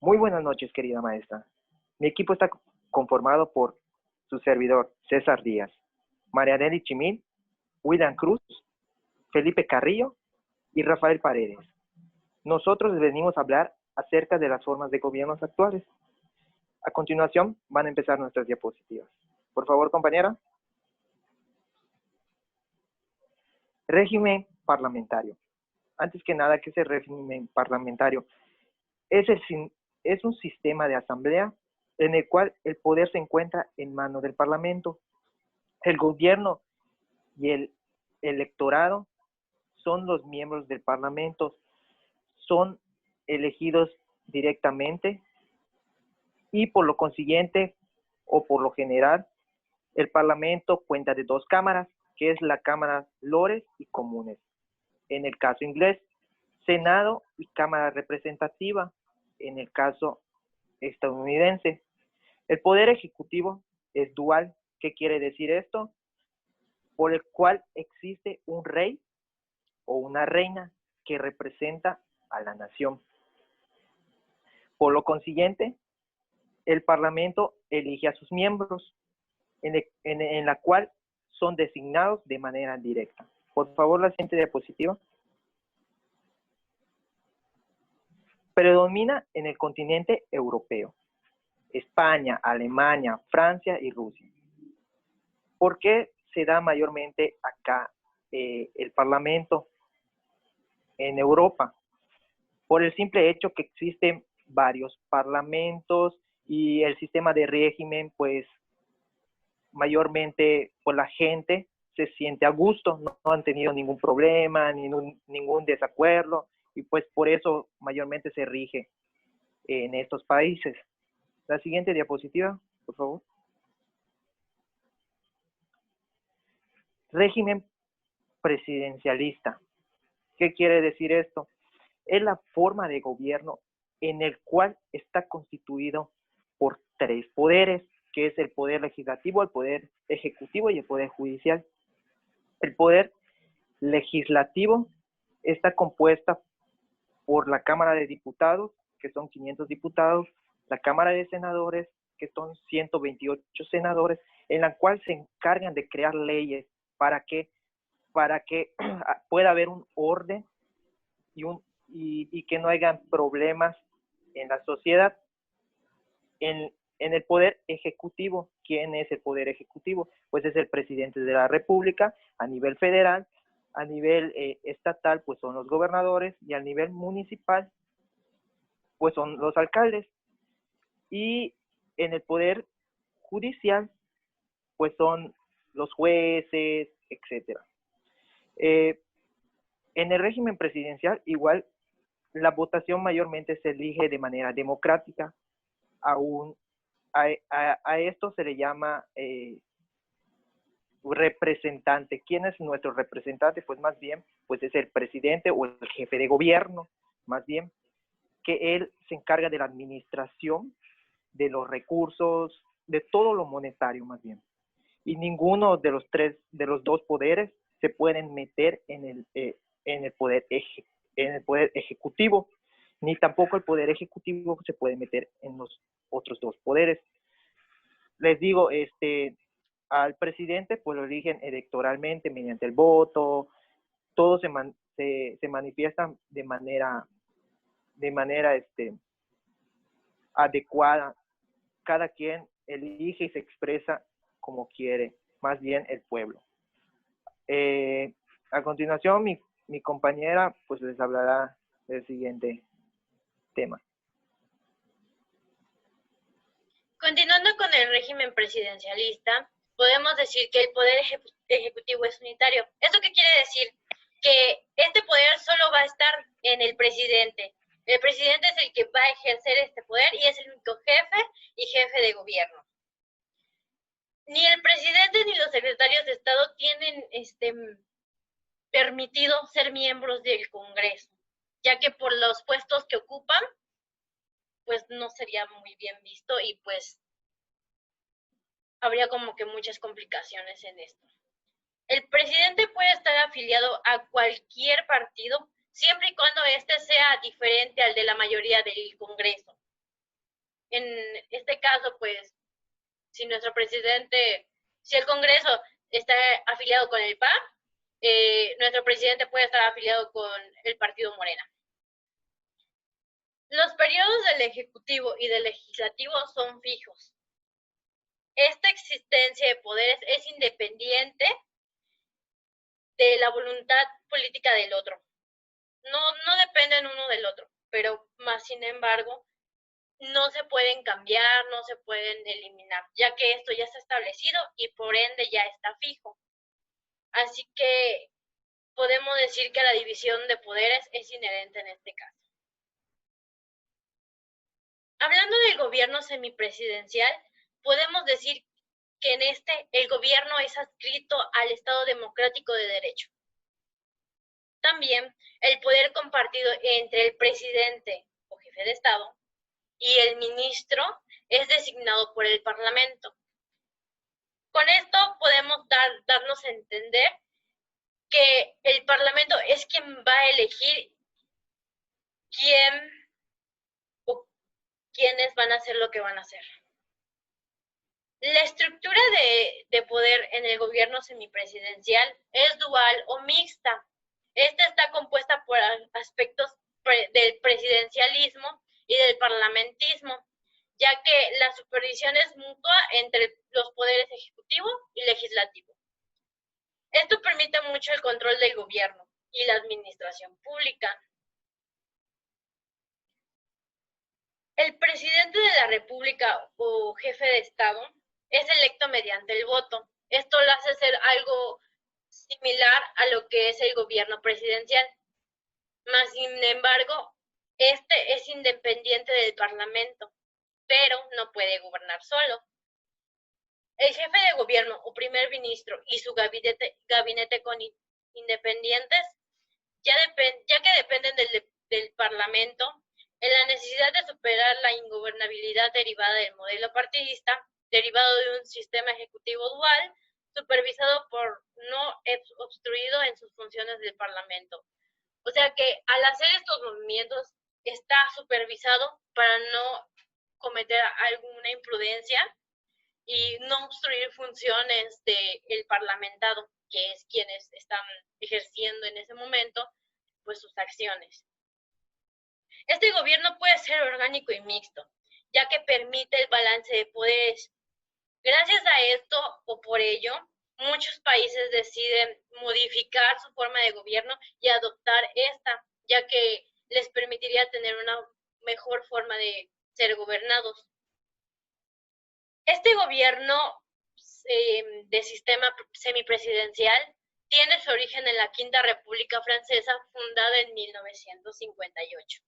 Muy buenas noches, querida maestra. Mi equipo está conformado por su servidor, César Díaz, María Nelly Chimil, William Cruz, Felipe Carrillo y Rafael Paredes. Nosotros venimos a hablar acerca de las formas de gobiernos actuales. A continuación van a empezar nuestras diapositivas. Por favor, compañera. Régimen parlamentario. Antes que nada, ¿qué es el régimen parlamentario? Es un sistema de asamblea en el cual el poder se encuentra en manos del Parlamento. El gobierno y el electorado son los miembros del Parlamento, son elegidos directamente y por lo consiguiente o por lo general el Parlamento cuenta de dos cámaras, que es la Cámara Lores y Comunes. En el caso inglés, Senado y Cámara Representativa. En el caso estadounidense, el poder ejecutivo es dual. ¿Qué quiere decir esto? Por el cual existe un rey o una reina que representa a la nación. Por lo consiguiente, el Parlamento elige a sus miembros, en la cual son designados de manera directa. Por favor, la siguiente diapositiva. Predomina en el continente europeo, España, Alemania, Francia y Rusia. ¿Por qué se da mayormente acá el Parlamento en Europa? Por el simple hecho que existen varios parlamentos y el sistema de régimen, pues mayormente pues la gente se siente a gusto, no han tenido ningún problema, ningún desacuerdo, y pues por eso mayormente se rige en estos países. La siguiente diapositiva, por favor. Régimen presidencialista. ¿Qué quiere decir esto? Es la forma de gobierno en el cual está constituido por tres poderes, que es el poder legislativo, el poder ejecutivo y el poder judicial. El poder legislativo está compuesta por la Cámara de Diputados, que son 500 diputados, la Cámara de Senadores, que son 128 senadores, en la cual se encargan de crear leyes para que pueda haber un orden y que no haya problemas en la sociedad. En el poder ejecutivo, ¿quién es el poder ejecutivo? Pues es el presidente de la República a nivel federal, a nivel estatal, pues son los gobernadores, y a nivel municipal, pues son los alcaldes. Y en el poder judicial, pues son los jueces, etcétera. En el régimen presidencial, igual, la votación mayormente se elige de manera democrática. A esto se le llama representante. ¿Quién es nuestro representante? Pues más bien, pues es el presidente o el jefe de gobierno, más bien, que él se encarga de la administración de los recursos, de todo lo monetario más bien. Y ninguno de los dos poderes se pueden meter en el poder ejecutivo, ni tampoco el poder ejecutivo se puede meter en los otros dos poderes. Les digo, al presidente pues lo eligen electoralmente mediante el voto, todo se manifiesta de manera adecuada. Cada quien elige y se expresa como quiere, más bien el pueblo. A continuación, mi compañera pues les hablará del siguiente tema. Continuando con el régimen presidencialista, podemos decir que el poder ejecutivo es unitario. ¿Esto qué quiere decir? Que este poder solo va a estar en el presidente. El presidente es el que va a ejercer este poder y es el único jefe de gobierno. Ni el presidente ni los secretarios de Estado tienen permitido ser miembros del Congreso, ya que por los puestos que ocupan, pues no sería muy bien visto y pues habría como que muchas complicaciones en esto. El presidente puede estar afiliado a cualquier partido, siempre y cuando éste sea diferente al de la mayoría del Congreso. en este caso, pues, si nuestro presidente, si el Congreso está afiliado con el PAN, nuestro presidente puede estar afiliado con el partido Morena. Los periodos del Ejecutivo y del Legislativo son fijos. Esta existencia de poderes es independiente de la voluntad política del otro. No dependen uno del otro, pero más sin embargo, no se pueden cambiar, no se pueden eliminar, ya que esto ya está establecido y por ende ya está fijo. Así que podemos decir que la división de poderes es inherente en este caso. Hablando del gobierno semipresidencial, podemos decir que en este el gobierno es adscrito al Estado democrático de derecho. También el poder compartido entre el presidente o jefe de Estado y el ministro es designado por el Parlamento. Con esto podemos darnos a entender que el Parlamento es quien va a elegir quién o quiénes van a hacer lo que van a hacer. La estructura de poder en el gobierno semipresidencial es dual o mixta. Esta está compuesta por aspectos del presidencialismo y del parlamentismo, ya que la supervisión es mutua entre los poderes ejecutivo y legislativo. Esto permite mucho el control del gobierno y la administración pública. El presidente de la República o jefe de Estado es electo mediante el voto. Esto lo hace ser algo similar a lo que es el gobierno presidencial. Mas, sin embargo, este es independiente del Parlamento, pero no puede gobernar solo. El jefe de gobierno o primer ministro y su gabinete con independientes, ya que dependen del Parlamento, en la necesidad de superar la ingobernabilidad derivada del modelo partidista, derivado de un sistema ejecutivo dual, supervisado por no obstruido en sus funciones del Parlamento. O sea que al hacer estos movimientos está supervisado para no cometer alguna imprudencia y no obstruir funciones del parlamentado, que es quienes están ejerciendo en ese momento pues sus acciones. Este gobierno puede ser orgánico y mixto, ya que permite el balance de poderes. Gracias a esto o por ello, muchos países deciden modificar su forma de gobierno y adoptar esta, ya que les permitiría tener una mejor forma de ser gobernados. Este gobierno de sistema semipresidencial tiene su origen en la Quinta República Francesa, fundada en 1958.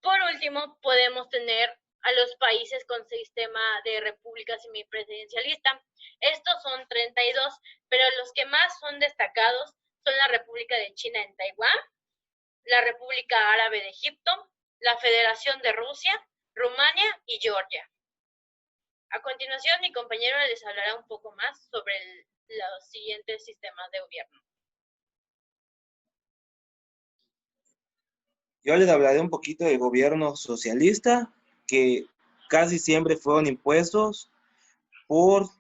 Por último, podemos tener a los países con sistema de república semipresidencialista. Estos son 32, pero los que más son destacados son la República de China en Taiwán, la República Árabe de Egipto, la Federación de Rusia, Rumania y Georgia. A continuación, mi compañero les hablará un poco más sobre los siguientes sistemas de gobierno. Yo les hablaré un poquito del gobierno socialista, que casi siempre fueron impuestos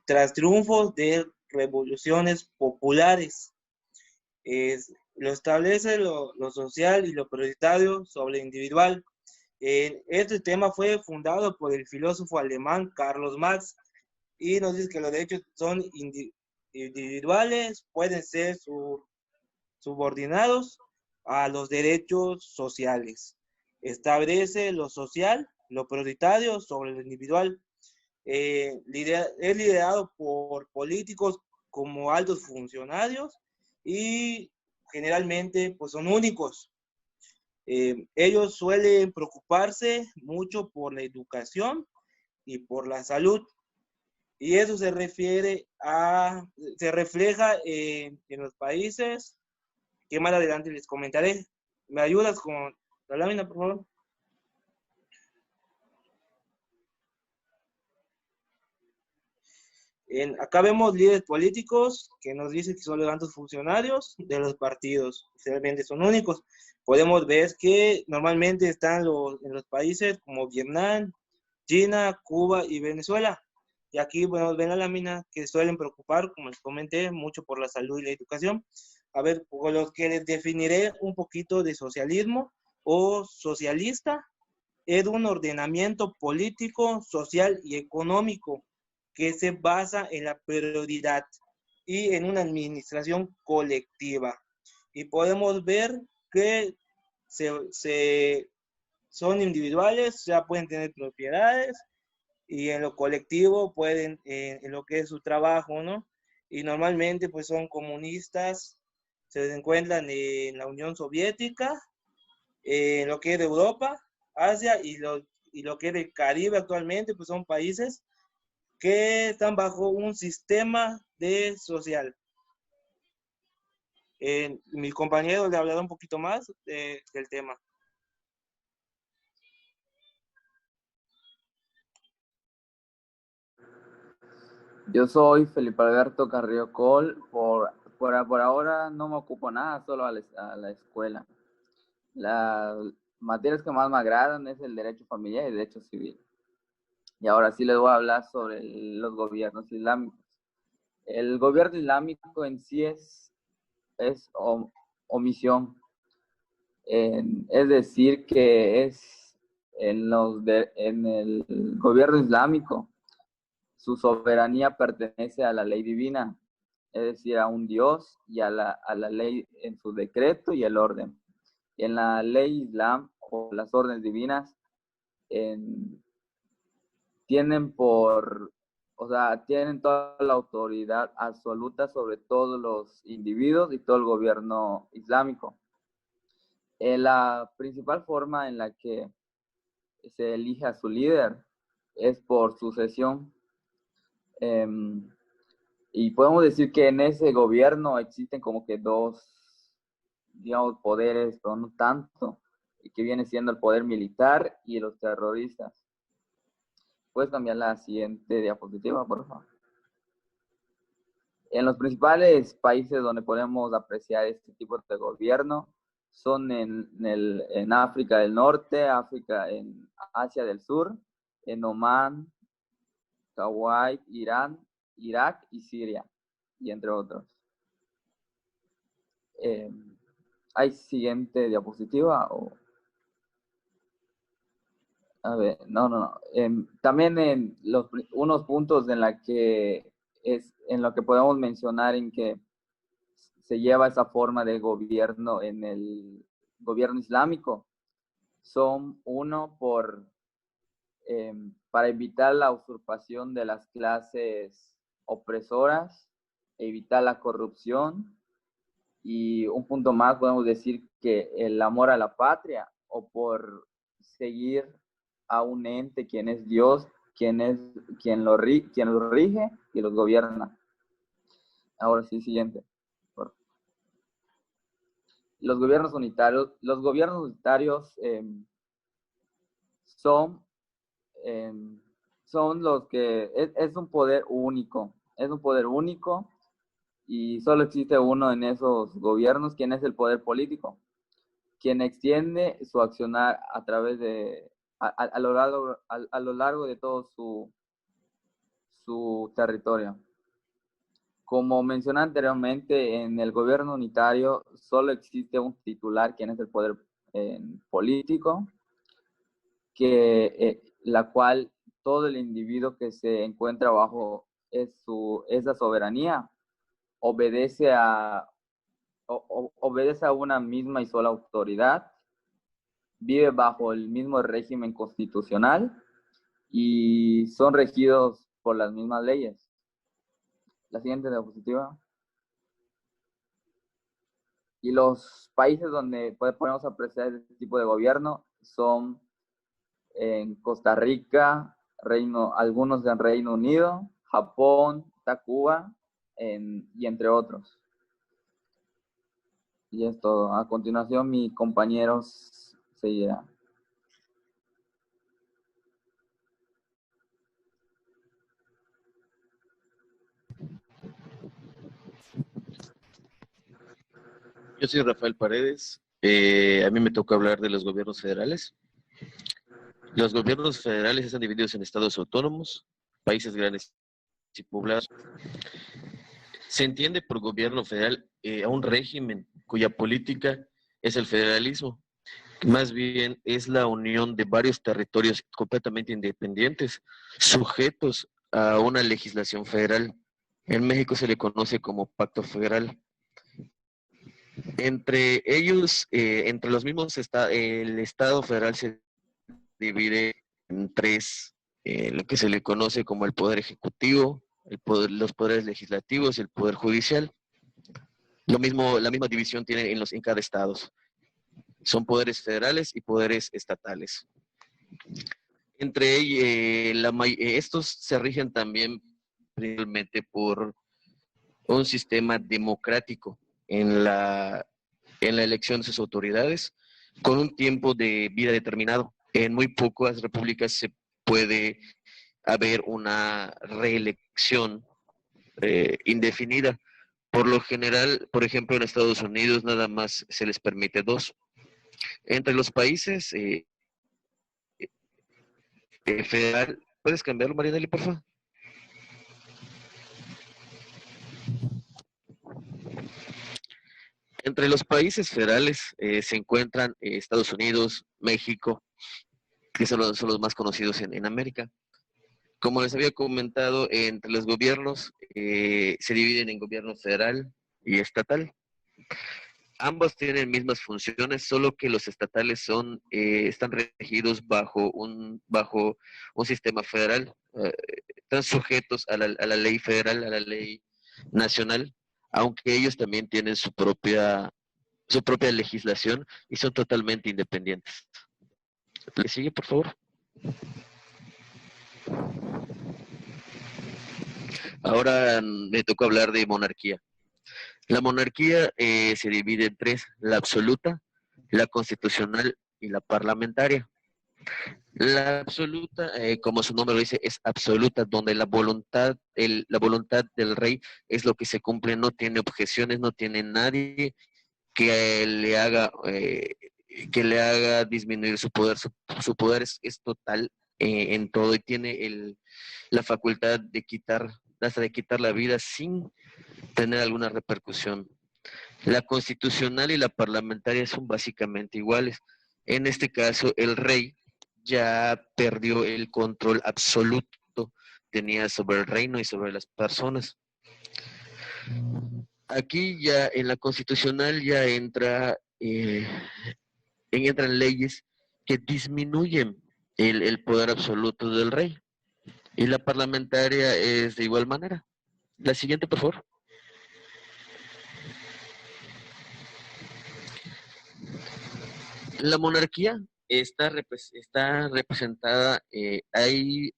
tras triunfos de revoluciones populares. Lo establece lo social y lo prioritario sobre lo individual. Este tema fue fundado por el filósofo alemán Carlos Marx y nos dice que los derechos son individuales, pueden ser subordinados a los derechos sociales. Establece lo social, lo prioritario sobre lo individual. Es liderado por políticos como altos funcionarios y generalmente pues son únicos. Ellos suelen preocuparse mucho por la educación y por la salud. Y eso se refleja en los países que más adelante les comentaré. ¿Me ayudas con la lámina, por favor? Acá vemos líderes políticos que nos dicen que son los altos funcionarios de los partidos, realmente son únicos. Podemos ver que normalmente están en los países como Vietnam, China, Cuba y Venezuela. Y aquí podemos ver la lámina que suelen preocupar, como les comenté, mucho por la salud y la educación. A ver, con los que les definiré un poquito de socialismo o socialista, es un ordenamiento político, social y económico que se basa en la prioridad y en una administración colectiva. Y podemos ver que son individuales, o sea, pueden tener propiedades, y en lo colectivo pueden, en lo que es su trabajo, ¿no? Y normalmente pues son comunistas, se encuentran en la Unión Soviética, en lo que es de Europa, Asia y lo que es del Caribe actualmente, pues son países que están bajo un sistema de social. Mi compañero le hablará un poquito más del tema. Yo soy Felipe Alberto Carrillo Col. Por ahora no me ocupo nada, solo a la escuela. Las materias que más me agradan es el derecho familiar y el derecho civil. Y ahora sí les voy a hablar sobre los gobiernos islámicos. El gobierno islámico en sí es omisión. Es decir, que es en el gobierno islámico, su soberanía pertenece a la ley divina, es decir, a un Dios y a la ley en su decreto y el orden. Y en la ley islam o las órdenes divinas tienen tienen toda la autoridad absoluta sobre todos los individuos y todo el gobierno islámico. La principal forma en la que se elige a su líder es por sucesión. Y podemos decir que en ese gobierno existen como que dos, digamos, poderes, pero no tanto, y que viene siendo el poder militar y los terroristas. ¿Puedes cambiar la siguiente diapositiva, por favor? En los principales países donde podemos apreciar este tipo de gobierno son en África del Norte, en Asia del Sur, en Omán, Kuwait, Irán, Irak y Siria, y entre otros. ¿Hay siguiente diapositiva? A ver, no. También unos puntos en lo que podemos mencionar en que se lleva esa forma de gobierno en el gobierno islámico son para evitar la usurpación de las clases opresoras, evitar la corrupción, y un punto más podemos decir que el amor a la patria, o por seguir a un ente quien es Dios, quien los rige y los gobierna. Ahora sí, siguiente. Los gobiernos unitarios son los que es un poder único, y solo existe uno en esos gobiernos, quien es el poder político, quien extiende su accionar a través a lo largo de todo su territorio. Como mencioné anteriormente, en el gobierno unitario solo existe un titular, quien es el poder político, la cual todo el individuo que se encuentra bajo esa soberanía obedece a una misma y sola autoridad, vive bajo el mismo régimen constitucional y son regidos por las mismas leyes. La siguiente diapositiva. Y los países donde podemos apreciar este tipo de gobierno son en Costa Rica, algunos en Reino Unido, Japón, Cuba, y entre otros. Y es todo. A continuación, mi compañero seguirá. Yo soy Rafael Paredes. A mí me toca hablar de los gobiernos federales. Los gobiernos federales están divididos en estados autónomos, países grandes y poblados. Se entiende por gobierno federal a un régimen cuya política es el federalismo. Más bien es la unión de varios territorios completamente independientes, sujetos a una legislación federal. En México se le conoce como pacto federal. Entre ellos, entre los mismos, el Estado federal se divide en tres, lo que se le conoce como el Poder Ejecutivo, los poderes legislativos y el Poder Judicial. La misma división tiene en cada estado. Son poderes federales y poderes estatales. Entre ellos, estos se rigen también principalmente por un sistema democrático en la elección de sus autoridades, con un tiempo de vida determinado. En muy pocas repúblicas se puede haber una reelección indefinida. Por lo general, por ejemplo, en Estados Unidos nada más se les permite 2. Entre los países federal, ¿puedes cambiarlo, Marianelli, por favor? Entre los países federales se encuentran Estados Unidos, México, que son los más conocidos en América. Como les había comentado, entre los gobiernos se dividen en gobierno federal y estatal. Ambos tienen mismas funciones, solo que los estatales están regidos bajo un sistema federal. Están sujetos a la ley federal, a la ley nacional, aunque ellos también tienen su propia legislación y son totalmente independientes. ¿Le sigue, por favor? Ahora me tocó hablar de monarquía. La monarquía se divide en 3, la absoluta, la constitucional y la parlamentaria. La absoluta, como su nombre lo dice, es absoluta, donde la voluntad del rey es lo que se cumple, no tiene objeciones, no tiene nadie que le haga disminuir su poder. Su poder es total en todo y tiene la facultad hasta de quitar la vida sin tener alguna repercusión. La constitucional y la parlamentaria son básicamente iguales. En este caso, el rey ya perdió el control absoluto, tenía sobre el reino y sobre las personas. Aquí ya en la constitucional ya entran leyes que disminuyen el poder absoluto del rey. Y la parlamentaria es de igual manera. La siguiente, por favor. La monarquía está representada, hay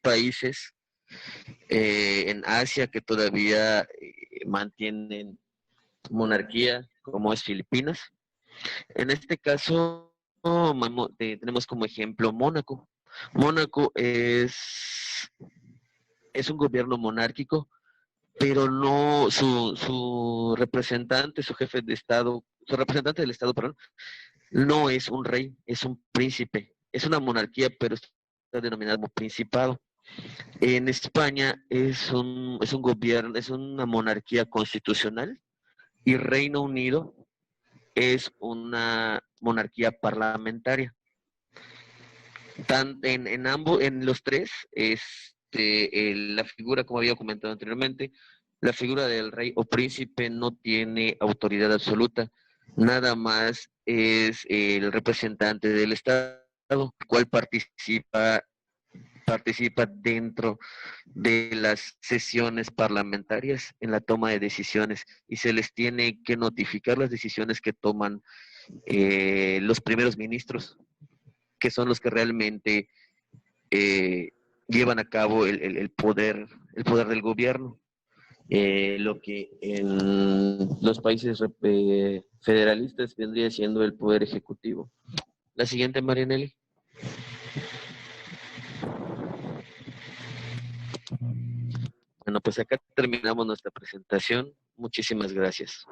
países en Asia que todavía mantienen monarquía, como es Filipinas. En este caso, tenemos como ejemplo Mónaco. Mónaco es un gobierno monárquico, pero no su representante, su representante del Estado, perdón, no es un rey, es un príncipe. Es una monarquía, pero está denominada como principado. En España es un gobierno, es una monarquía constitucional, y Reino Unido es una monarquía parlamentaria. En los tres, la figura, como había comentado anteriormente, la figura del rey o príncipe no tiene autoridad absoluta, nada más es el representante del Estado, el cual participa dentro de las sesiones parlamentarias en la toma de decisiones, y se les tiene que notificar las decisiones que toman los primeros ministros, que son los que realmente llevan a cabo el poder del gobierno. Lo que en los países federalistas vendría siendo el poder ejecutivo. La siguiente, Marianelli. Bueno, pues acá terminamos nuestra presentación. Muchísimas gracias.